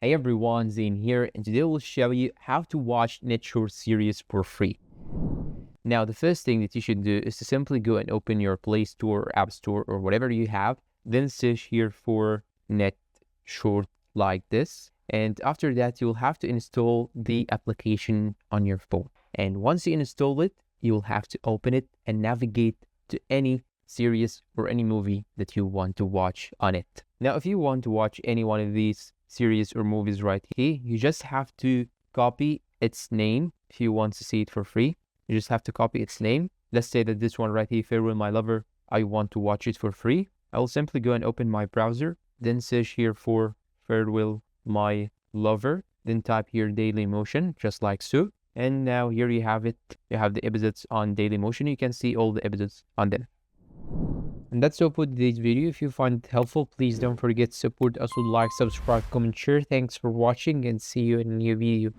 Hey everyone, Zane here, and today we'll show you how to watch NetShort series for free. Now, the first thing that you should do is to simply go and open your Play Store or App Store or whatever you have, then search here for NetShort like this. And after that, you'll have to install the application on your phone. And once you install it, you'll have to open it and navigate to any series or any movie that you want to watch on it. Now, if you want to watch any one of these series or movies right here, you just have to copy its name. If you want to see it for free, you just have to copy its name. Let's say that this one right here, Farewell My Lover, I want to watch it for free. I will simply go and open my browser, then search here for Farewell My Lover, then type here Daily Motion, just like so. And now here you have it. You have the episodes on Daily Motion. You can see all the episodes on them. And that's all for today's video. If you find it helpful, please don't forget to support us with like, subscribe, comment, share. Thanks for watching and see you in a new video.